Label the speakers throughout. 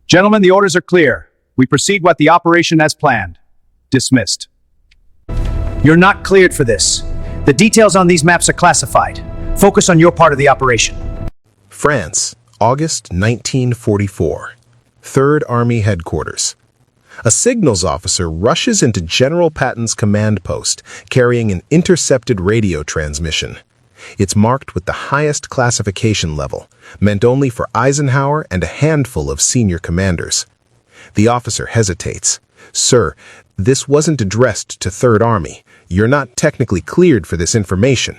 Speaker 1: Gentlemen, the orders are clear. We proceed with the operation as planned. Dismissed. You're not cleared for this. The details on these maps are classified. Focus on your part of the operation.
Speaker 2: France, August 1944. 3rd Army Headquarters. A signals officer rushes into General Patton's command post, carrying an intercepted radio transmission. It's marked with the highest classification level, meant only for Eisenhower and a handful of senior commanders. The officer hesitates. "Sir, this wasn't addressed to 3rd Army. You're not technically cleared for this information."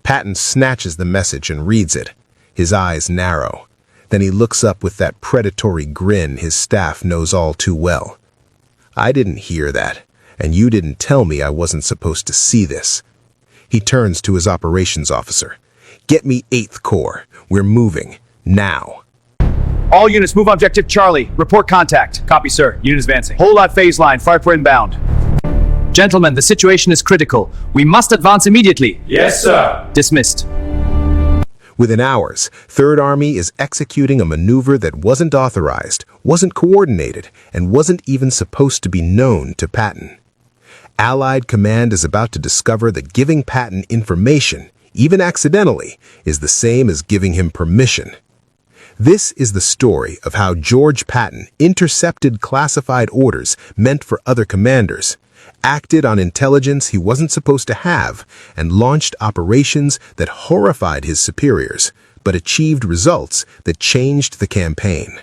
Speaker 2: Patton snatches the message and reads it. His eyes narrow. Then he looks up with that predatory grin his staff knows all too well. "I didn't hear that, and you didn't tell me I wasn't supposed to see this." He turns to his operations officer. "Get me 8th Corps. We're moving. Now."
Speaker 1: All units move objective Charlie. Report contact. Copy, sir. Unit advancing. Hold on phase line. Fire for inbound. Gentlemen, the situation is critical. We must advance immediately.
Speaker 3: Yes, sir.
Speaker 1: Dismissed.
Speaker 2: Within hours, 3rd Army is executing a maneuver that wasn't authorized, wasn't coordinated, and wasn't even supposed to be known to Patton. Allied command is about to discover that giving Patton information, even accidentally, is the same as giving him permission. This is the story of how George Patton intercepted classified orders meant for other commanders, acted on intelligence he wasn't supposed to have, and launched operations that horrified his superiors, but achieved results that changed the campaign.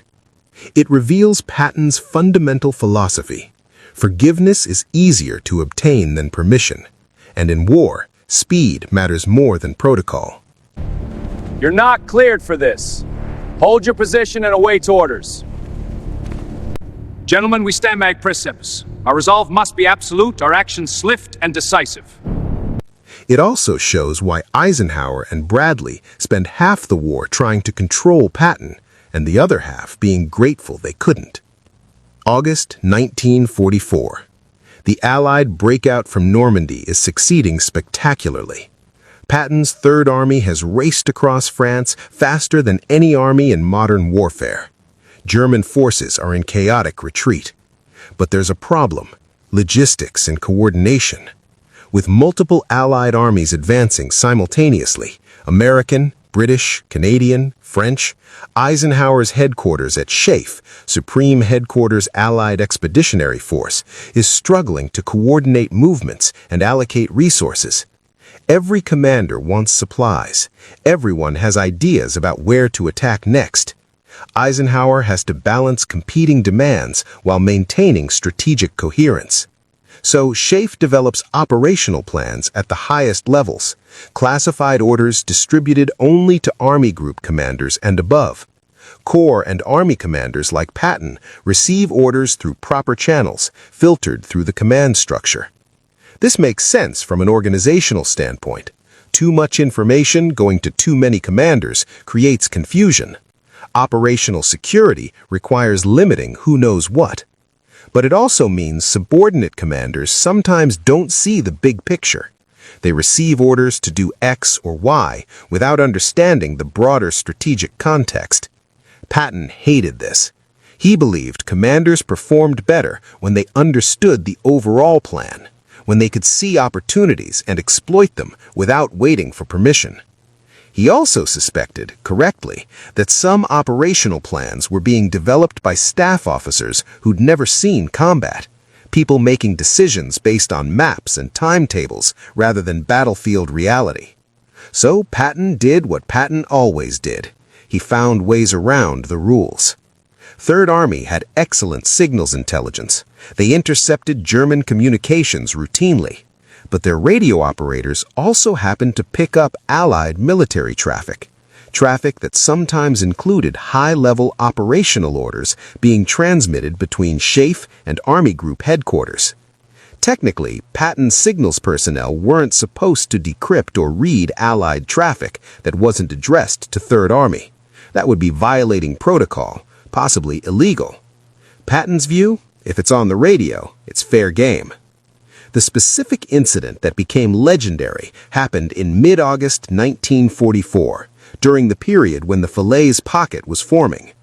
Speaker 2: It reveals Patton's fundamental philosophy. Forgiveness is easier to obtain than permission, and in war, speed matters more than protocol.
Speaker 1: You're not cleared for this. Hold your position and await orders. Gentlemen, we stand mag precepts. Our resolve must be absolute, our actions swift and decisive.
Speaker 2: It also shows why Eisenhower and Bradley spend half the war trying to control Patton, and the other half being grateful they couldn't. August 1944. The Allied breakout from Normandy is succeeding spectacularly. Patton's 3rd Army has raced across France faster than any army in modern warfare. German forces are in chaotic retreat. But there's a problem: logistics and coordination. With multiple Allied armies advancing simultaneously, American, British, Canadian, French, Eisenhower's headquarters at SHAEF, Supreme Headquarters Allied Expeditionary Force, is struggling to coordinate movements and allocate resources. Every commander wants supplies. Everyone has ideas about where to attack next. Eisenhower has to balance competing demands while maintaining strategic coherence. So SHAEF develops operational plans at the highest levels, classified orders distributed only to Army Group commanders and above. Corps and Army commanders like Patton receive orders through proper channels, filtered through the command structure. This makes sense from an organizational standpoint. Too much information going to too many commanders creates confusion. Operational security requires limiting who knows what. But it also means subordinate commanders sometimes don't see the big picture. They receive orders to do X or Y without understanding the broader strategic context. Patton hated this. He believed commanders performed better when they understood the overall plan, when they could see opportunities and exploit them without waiting for permission. He also suspected, correctly, that some operational plans were being developed by staff officers who'd never seen combat, people making decisions based on maps and timetables rather than battlefield reality. So Patton did what Patton always did. He found ways around the rules. 3rd Army had excellent signals intelligence. They intercepted German communications routinely. But their radio operators also happened to pick up Allied military traffic that sometimes included high-level operational orders being transmitted between SHAEF and Army Group headquarters. Technically, Patton's signals personnel weren't supposed to decrypt or read Allied traffic that wasn't addressed to 3rd Army. That would be violating protocol, possibly illegal. Patton's view? If it's on the radio, it's fair game. The specific incident that became legendary happened in mid-August 1944, during the period when the Falaise Pocket was forming.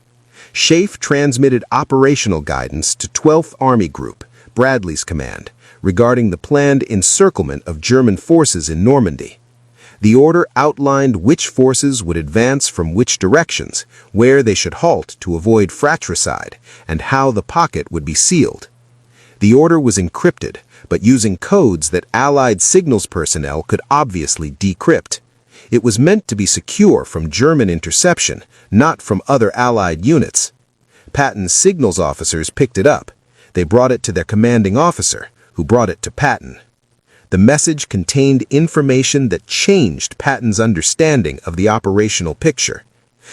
Speaker 2: Schaeff transmitted operational guidance to 12th Army Group, Bradley's command, regarding the planned encirclement of German forces in Normandy. The order outlined which forces would advance from which directions, where they should halt to avoid fratricide, and how the pocket would be sealed. The order was encrypted, but using codes that Allied signals personnel could obviously decrypt. It was meant to be secure from German interception, not from other Allied units. Patton's signals officers picked it up. They brought it to their commanding officer, who brought it to Patton. The message contained information that changed Patton's understanding of the operational picture.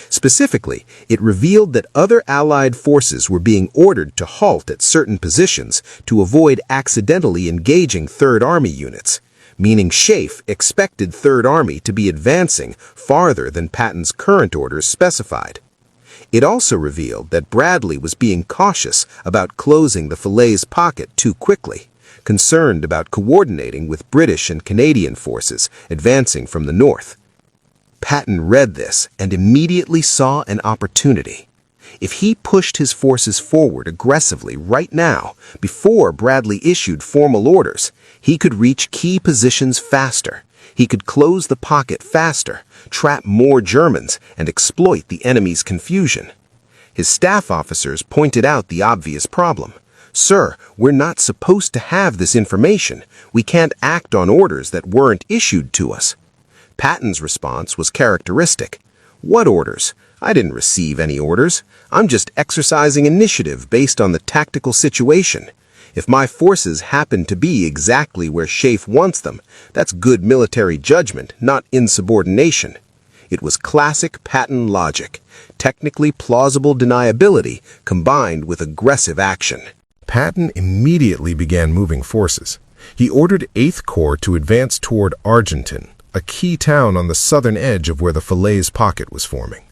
Speaker 2: Specifically, it revealed that other Allied forces were being ordered to halt at certain positions to avoid accidentally engaging Third Army units, meaning Schaeff expected Third Army to be advancing farther than Patton's current orders specified. It also revealed that Bradley was being cautious about closing the Falaise pocket too quickly, concerned about coordinating with British and Canadian forces advancing from the north. Patton read this and immediately saw an opportunity. If he pushed his forces forward aggressively right now, before Bradley issued formal orders, he could reach key positions faster. He could close the pocket faster, trap more Germans, and exploit the enemy's confusion. His staff officers pointed out the obvious problem. "Sir, we're not supposed to have this information. We can't act on orders that weren't issued to us." Patton's response was characteristic. "What orders? I didn't receive any orders. I'm just exercising initiative based on the tactical situation. If my forces happen to be exactly where Schaeff wants them, that's good military judgment, not insubordination." It was classic Patton logic, technically plausible deniability combined with aggressive action. Patton immediately began moving forces. He ordered 8th Corps to advance toward Argenton, a key town on the southern edge of where the Falaise pocket was forming.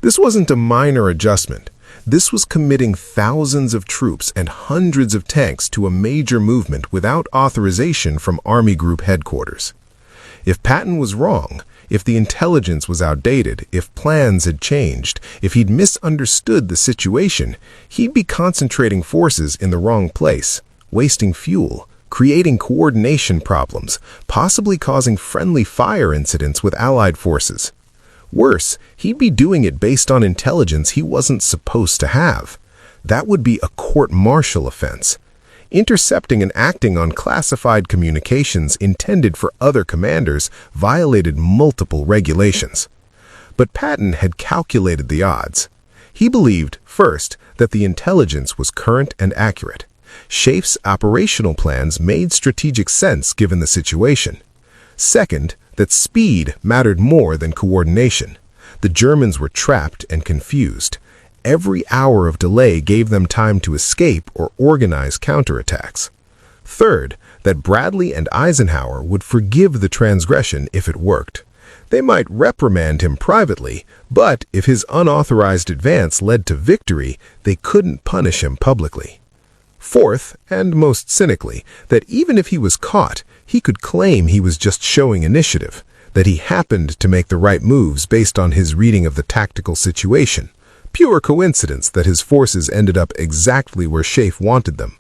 Speaker 2: This wasn't a minor adjustment. This was committing thousands of troops and hundreds of tanks to a major movement without authorization from Army Group headquarters. If Patton was wrong, if the intelligence was outdated, if plans had changed, if he'd misunderstood the situation, he'd be concentrating forces in the wrong place, wasting fuel, creating coordination problems, possibly causing friendly fire incidents with Allied forces. Worse, he'd be doing it based on intelligence he wasn't supposed to have. That would be a court-martial offense. Intercepting and acting on classified communications intended for other commanders violated multiple regulations. But Patton had calculated the odds. He believed, first, that the intelligence was current and accurate. Schaeff's operational plans made strategic sense given the situation. Second, that speed mattered more than coordination. The Germans were trapped and confused. Every hour of delay gave them time to escape or organize counterattacks. Third, that Bradley and Eisenhower would forgive the transgression if it worked. They might reprimand him privately, but if his unauthorized advance led to victory, they couldn't punish him publicly. Fourth, and most cynically, that even if he was caught, he could claim he was just showing initiative, that he happened to make the right moves based on his reading of the tactical situation. Pure coincidence that his forces ended up exactly where Schaeff wanted them.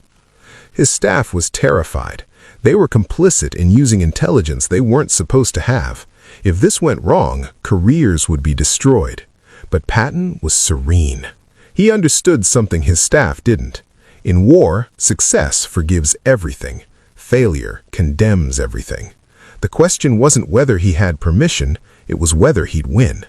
Speaker 2: His staff was terrified. They were complicit in using intelligence they weren't supposed to have. If this went wrong, careers would be destroyed. But Patton was serene. He understood something his staff didn't. In war, success forgives everything. Failure condemns everything. The question wasn't whether he had permission, it was whether he'd win.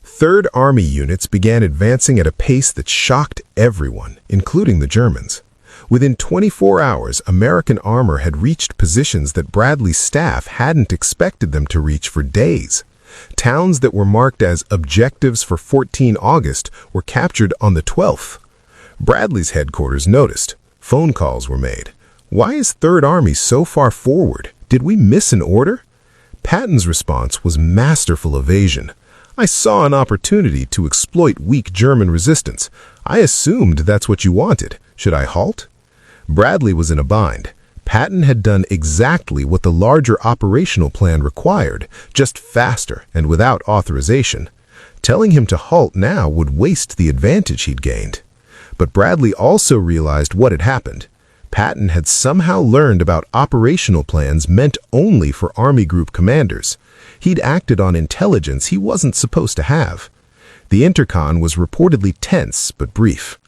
Speaker 2: Third Army units began advancing at a pace that shocked everyone, including the Germans. Within 24 hours, American armor had reached positions that Bradley's staff hadn't expected them to reach for days. Towns that were marked as objectives for 14 August were captured on the 12th. Bradley's headquarters noticed. Phone calls were made. "Why is Third Army so far forward? Did we miss an order?" Patton's response was masterful evasion. "I saw an opportunity to exploit weak German resistance. I assumed that's what you wanted. Should I halt?" Bradley was in a bind. Patton had done exactly what the larger operational plan required, just faster and without authorization. Telling him to halt now would waste the advantage he'd gained. But Bradley also realized what had happened. Patton had somehow learned about operational plans meant only for Army Group commanders. He'd acted on intelligence he wasn't supposed to have. The intercom was reportedly tense but brief.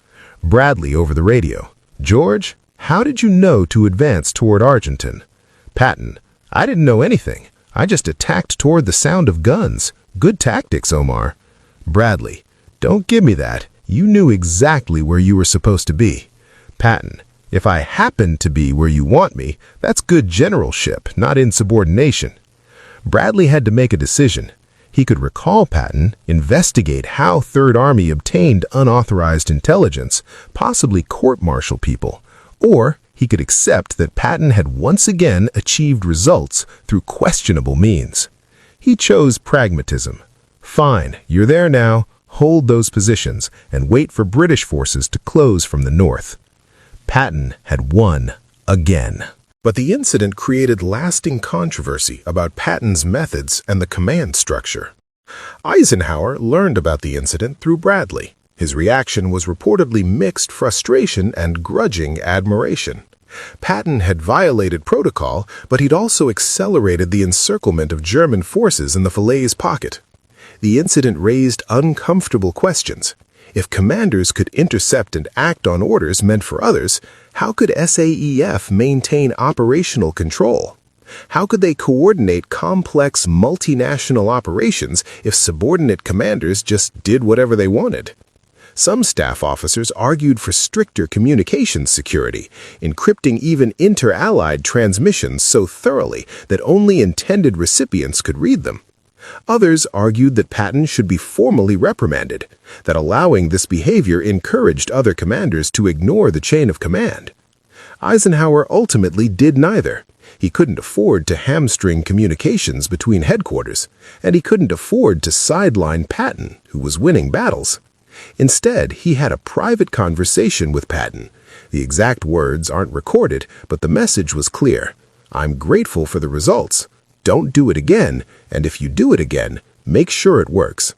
Speaker 2: Bradley over the radio. "George, how did you know to advance toward Argenton?" Patton. "I didn't know anything. I just attacked toward the sound of guns. Good tactics, Omar." Bradley. "Don't give me that. You knew exactly where you were supposed to be." Patton. "If I happen to be where you want me, that's good generalship, not insubordination." Bradley had to make a decision. He could recall Patton, investigate how Third Army obtained unauthorized intelligence, possibly court-martial people, or he could accept that Patton had once again achieved results through questionable means. He chose pragmatism. "Fine, you're there now. Hold those positions and wait for British forces to close from the north." Patton had won again. But the incident created lasting controversy about Patton's methods and the command structure. Eisenhower learned about the incident through Bradley. His reaction was reportedly mixed frustration and grudging admiration. Patton had violated protocol, but he'd also accelerated the encirclement of German forces in the Falaise pocket. The incident raised uncomfortable questions. If commanders could intercept and act on orders meant for others, how could SAEF maintain operational control? How could they coordinate complex multinational operations if subordinate commanders just did whatever they wanted? Some staff officers argued for stricter communications security, encrypting even inter-allied transmissions so thoroughly that only intended recipients could read them. Others argued that Patton should be formally reprimanded, that allowing this behavior encouraged other commanders to ignore the chain of command. Eisenhower ultimately did neither. He couldn't afford to hamstring communications between headquarters, and he couldn't afford to sideline Patton, who was winning battles. Instead, he had a private conversation with Patton. The exact words aren't recorded, but the message was clear. "I'm grateful for the results. Don't do it again, and if you do it again, make sure it works."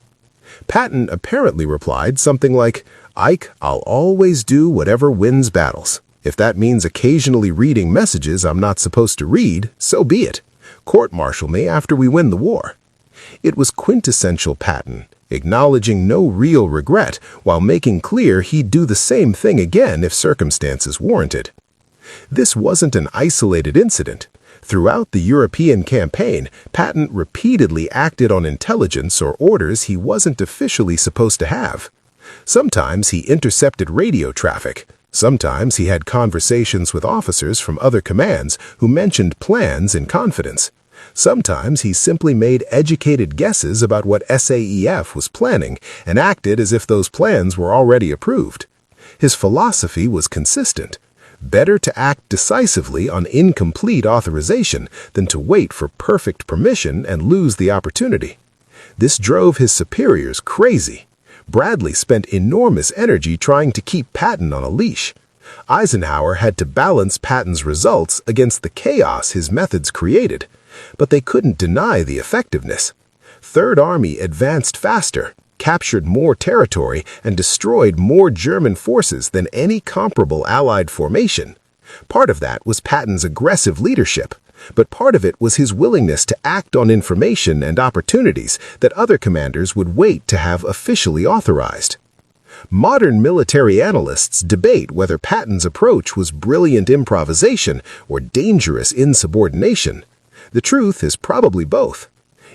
Speaker 2: Patton apparently replied something like, "Ike, I'll always do whatever wins battles. If that means occasionally reading messages I'm not supposed to read, so be it. Court-martial me after we win the war." It was quintessential Patton, acknowledging no real regret while making clear he'd do the same thing again if circumstances warranted. This wasn't an isolated incident. Throughout the European campaign, Patton repeatedly acted on intelligence or orders he wasn't officially supposed to have. Sometimes he intercepted radio traffic. Sometimes he had conversations with officers from other commands who mentioned plans in confidence. Sometimes he simply made educated guesses about what SAEF was planning and acted as if those plans were already approved. His philosophy was consistent. Better to act decisively on incomplete authorization than to wait for perfect permission and lose the opportunity. This drove his superiors crazy. Bradley spent enormous energy trying to keep Patton on a leash. Eisenhower had to balance Patton's results against the chaos his methods created, but they couldn't deny the effectiveness. Third Army advanced faster, captured more territory, and destroyed more German forces than any comparable Allied formation. Part of that was Patton's aggressive leadership, but part of it was his willingness to act on information and opportunities that other commanders would wait to have officially authorized. Modern military analysts debate whether Patton's approach was brilliant improvisation or dangerous insubordination. The truth is probably both.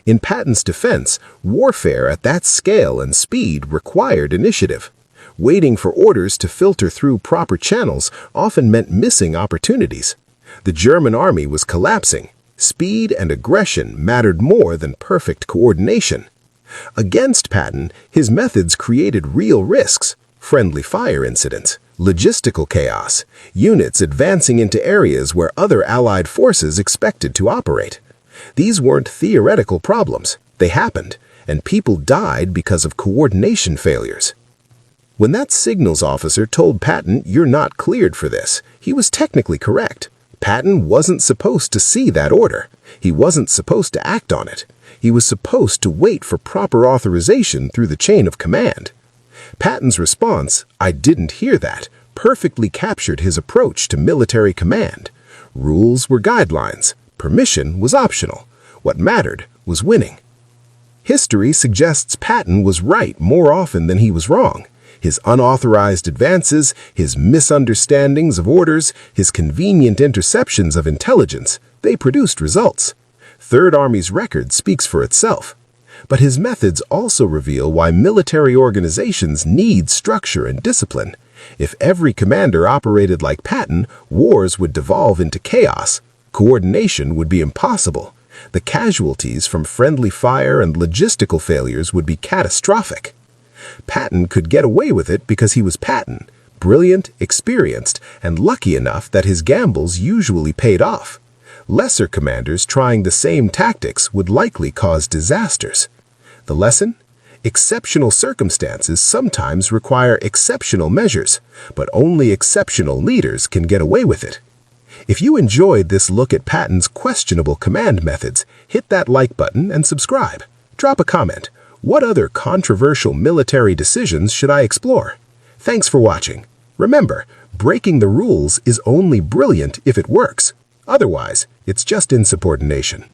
Speaker 2: In Patton's defense, warfare at that scale and speed required initiative. Waiting for orders to filter through proper channels often meant missing opportunities. The German army was collapsing. Speed and aggression mattered more than perfect coordination. Against Patton, his methods created real risks: friendly fire incidents, logistical chaos, units advancing into areas where other Allied forces expected to operate. These weren't theoretical problems. They happened, and people died because of coordination failures. When that signals officer told Patton, "You're not cleared for this," he was technically correct. Patton wasn't supposed to see that order. He wasn't supposed to act on it. He was supposed to wait for proper authorization through the chain of command. Patton's response, "I didn't hear that," perfectly captured his approach to military command. Rules were guidelines. Permission was optional. What mattered was winning. History suggests Patton was right more often than he was wrong. His unauthorized advances, his misunderstandings of orders, his convenient interceptions of intelligence, they produced results. Third Army's record speaks for itself. But his methods also reveal why military organizations need structure and discipline. If every commander operated like Patton, wars would devolve into chaos. Coordination would be impossible. The casualties from friendly fire and logistical failures would be catastrophic. Patton could get away with it because he was Patton, brilliant, experienced, and lucky enough that his gambles usually paid off. Lesser commanders trying the same tactics would likely cause disasters. The lesson? Exceptional circumstances sometimes require exceptional measures, but only exceptional leaders can get away with it. If you enjoyed this look at Patton's questionable command methods, hit that like button and subscribe. Drop a comment. What other controversial military decisions should I explore? Thanks for watching. Remember, breaking the rules is only brilliant if it works. Otherwise, it's just insubordination.